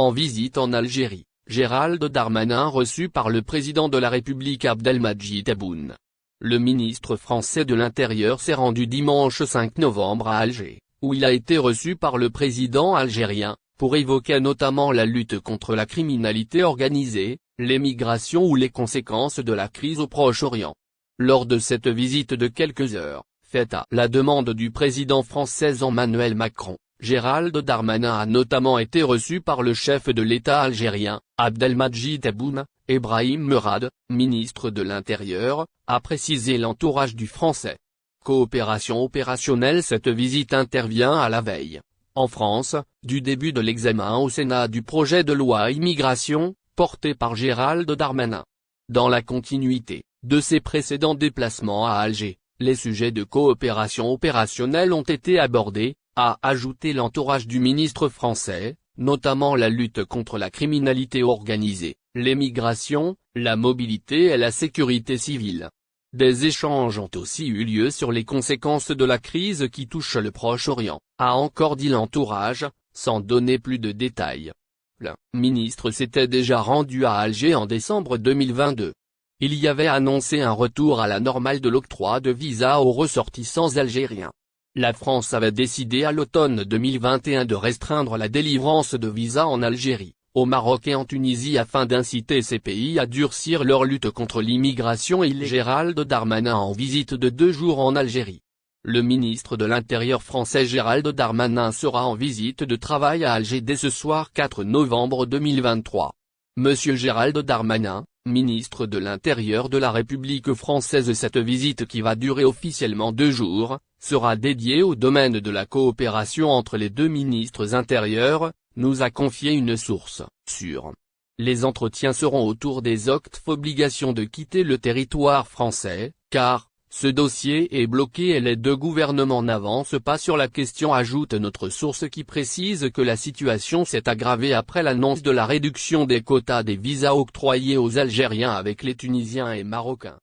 En visite en Algérie, Gérald Darmanin reçu par le président de la République Abdelmadjid Tebboune. Le ministre français de l'Intérieur s'est rendu dimanche 5 novembre à Alger, où il a été reçu par le président algérien, pour évoquer notamment la lutte contre la criminalité organisée, l'émigration ou les conséquences de la crise au Proche-Orient. Lors de cette visite de quelques heures, faite à la demande du président français Emmanuel Macron, Gérald Darmanin a notamment été reçu par le chef de l'État algérien, Abdelmadjid Tebboune. Brahim Merad, ministre de l'Intérieur, a précisé l'entourage du Français. Coopération opérationnelle. Cette visite intervient à la veille, en France, du début de l'examen au Sénat du projet de loi immigration, porté par Gérald Darmanin. Dans la continuité de ses précédents déplacements à Alger, les sujets de coopération opérationnelle ont été abordés, a ajouté l'entourage du ministre français, notamment la lutte contre la criminalité organisée, l'émigration, la mobilité et la sécurité civile. Des échanges ont aussi eu lieu sur les conséquences de la crise qui touche le Proche-Orient, a encore dit l'entourage, sans donner plus de détails. Le ministre s'était déjà rendu à Alger en décembre 2022. Il y avait annoncé un retour à la normale de l'octroi de visas aux ressortissants algériens. La France avait décidé à l'automne 2021 de restreindre la délivrance de visas en Algérie, au Maroc et en Tunisie afin d'inciter ces pays à durcir leur lutte contre l'immigration illégale. Gérald Darmanin en visite de 2 jours en Algérie. Le ministre de l'Intérieur français Gérald Darmanin sera en visite de travail à Alger dès ce soir 4 novembre 2023. Monsieur Gérald Darmanin, ministre de l'Intérieur de la République française. Cette visite, qui va durer officiellement 2 jours, sera dédiée au domaine de la coopération entre les deux ministres intérieurs, nous a confié une source sûre. Les entretiens seront autour des obligations de quitter le territoire français, car ce dossier est bloqué et les deux gouvernements n'avancent pas sur la question, ajoute notre source, qui précise que la situation s'est aggravée après l'annonce de la réduction des quotas des visas octroyés aux Algériens avec les Tunisiens et Marocains.